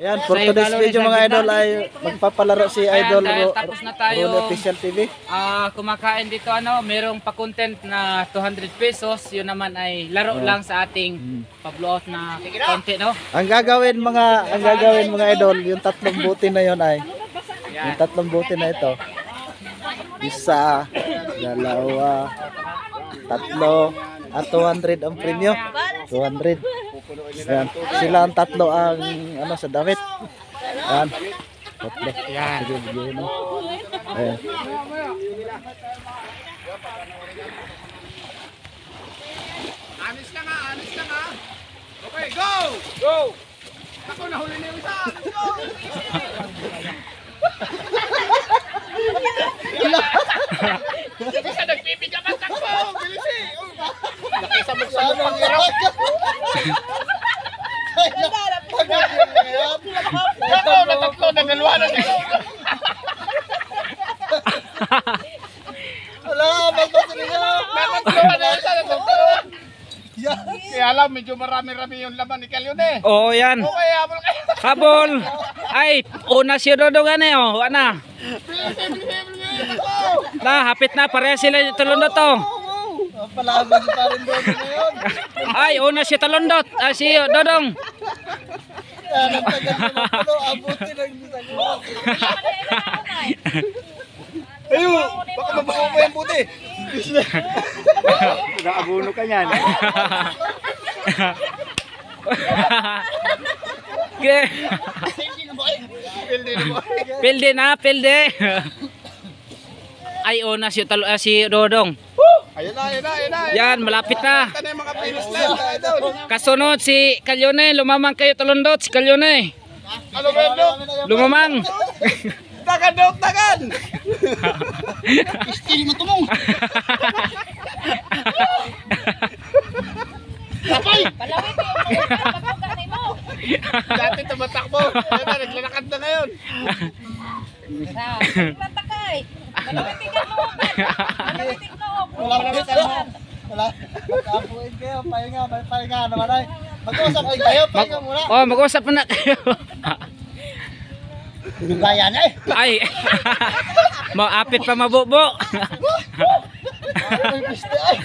Ayan, for today's video mga idol ay magpapalaro si Idol tapos na tayo. Ronnie Official TV. Kumakain dito merong pa-content na 200 pesos. Yun naman ay laro lang sa ating pabloot na konti, no? Ang gagawin mga idol, yung tatlong buti na yon ay yung tatlong buti na ito. Isa, dalawa, tatlo, at 200 ang premyo. 200. Yan. Sila ang tatlo ang sa damit. Yan. Tatlo. Yan. Sige, bigyan mo. Ayan. Anis ka nga. Okay, go! Go! Ako, nahuli na yung isa. Let's go! Isa nagbibigat ang takbo. Bilis eh. Nakisabog-sabog pang hirap. Ako, natatlo na dalawa na siya. Wala, magpapasok niya. Natatlo na isa. Kaya alam, medyo marami-rami yung laman ni Kalyon eh. Oo, yan. Okay, habol kayo. Habol. Ay, una si Dodong oh. Ana. Na, hapit na. Pareha sila yung talundot to. Palaban pa rin doon ngayon. Ay, una si Talundot. Si Dodong. Nagtagal na puno, abutin ang gisagawa. Ayun, baka mabuo mo yung puti. Naabuno ka niyan. Pilde. Ay, una si Dodong. Ayun na. Yan, malapit na. Ito na yung mga pinis lang. Idol. Kasunod si Kalyone. Lumamang kayo Talundot. Si Kalyone. Ano ba yun, Dok? Lumamang. Tagan, Dok, tagan! Istil mo tumong. Tapay! Palawin mo yung pagkakanay mo. Dati tumatakbo. Ayun na, naglalakad na ngayon. Tatakay. Malawitin ka mo. Malawitin mo. Wala. Magkapuin kayo. Pahinga naman ay. Mag-usap kayo. Pahinga muna. Oh, mag-usap na kayo. Gaya na eh. Ay. Maapit pa mabubo. Ay, piste ay.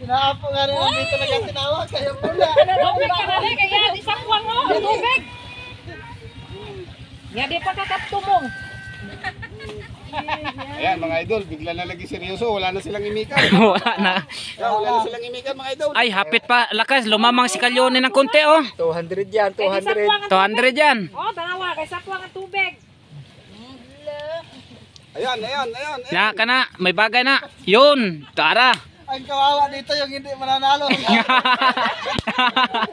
Tinaapo nga rin ang dito nagkatinawag. Kaya pula. Tubig ka na rin. Kaya isakuan mo. Tubig. Nga di pa kakaptumong. Ayan, mga idol, bigla na lagi seryoso. Wala na silang imikan. Wala na. Wala na silang imikan, mga idol. Ay, hapit pa. Lakas, lumamang si Kalyone ng konti, oh. 200 yan, 200 yan. Dalawa. Kaya sakuan ang tubig. Ayan. Na, kana, may bagay na. Yun, tara. Ang kawawa dito yung hindi mananalo.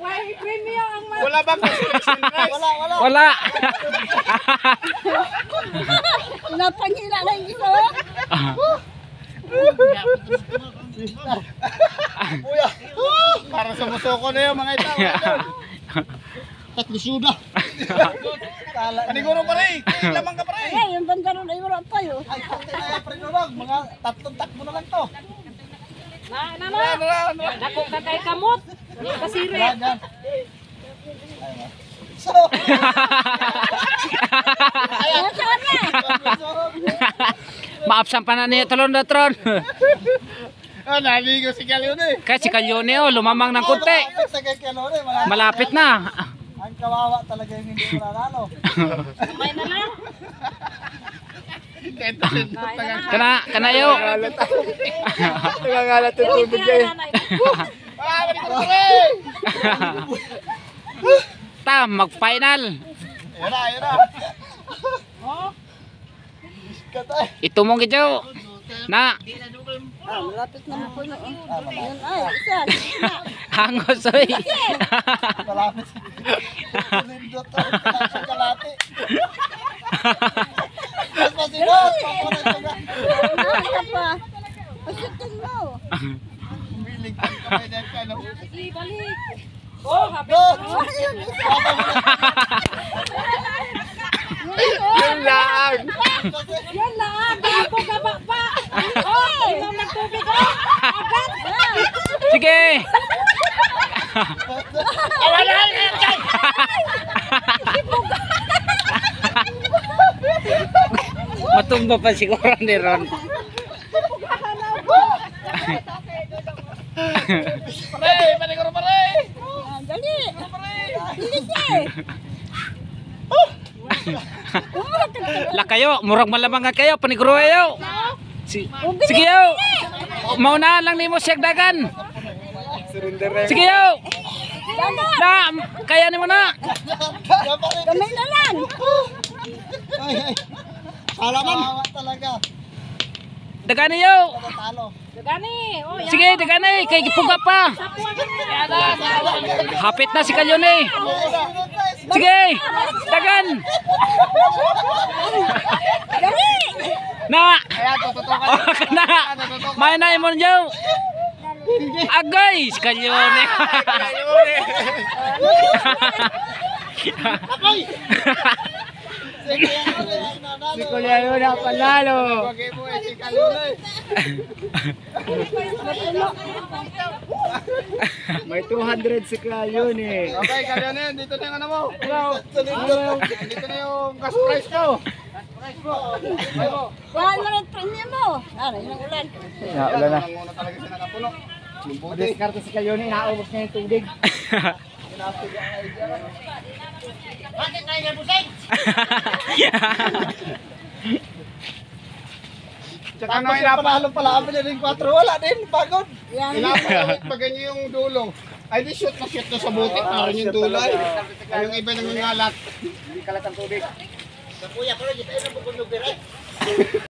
Why premium ang Wala bang selection rice? Wala. Wala. napangila na yung isa. Kuya. Para sumusuko na yun, mga idol. Tatlisuda. Paniguro pa rin. Lamang ka pa rin. Yung bandaro na yung pa yun. Ay, pati na yung prinurog. Mga tatlong takbo na lang to. Dako ka kay kamot. Kasire. Yan. So, Maapsan pa na niya Talundot ron. Naligo si Kalyon eh. Kasi si Kalyone, oh, lumamang ng konti. Malapit na. Ang kawawa talaga yung hindi mananalo. May na lang. Kanayo. Nangangalat yung tubig kayo. Paniguro pa rin. Mag-final. Ayan na. Ito mong gidyo. Na, Malapit na po na. Yun ay, isa. hangos oy. Malapit. Lindot to. Kalati. Mas masinot. Nakaka pa. Pasutin mo. Umilig ka kamay dahil ka. Sige, balik. Oh, happy. Yun lang. Yan lang. Ako gaba pa. Oh, inom ng tubig. Agad. Sige. Matumba pa siguro ni Ron. Pare, paniguro pare. Dali. Bilis eh. La kayo, murag malamang nga kayo, paniguro kayo. Sige yo. Maunahan lang nimo siya dagan. Sige yo. Na, kaya nimo na. Kamay na lang. Salamat talaga. Dagan yo. Talo. Gani. Oh, yan. Sige, dagan kay gipuga pa. Hapit na si Kalyone. Sige, dagan. Dali. Na. Ayan, tututukan. Oh, kana. May na mo yo. Agay, si Kalyone. Si Kuya yun ang panalo. Bagay mo si Kalulay. May 200 si Kuya yun eh. Okay, kaya na yan. Dito na yung ano mo. Dito na yung cash price mo. Kuhaan mo rin premium mo. Ano, yun ang ulan. Wala na. Muna talaga siya nakapuno. Diskarte si Kuya yun eh. Naubos niya yung tubig. Tsaka na inapa. Pala kami na rin 4. Wala din. Pagod. Inapa pag ganyan yung dulo. Ay di shoot na sa buti. Parang yung dulo ay. Ay, yung iba nangangalat. Hindi kalat ang tubig.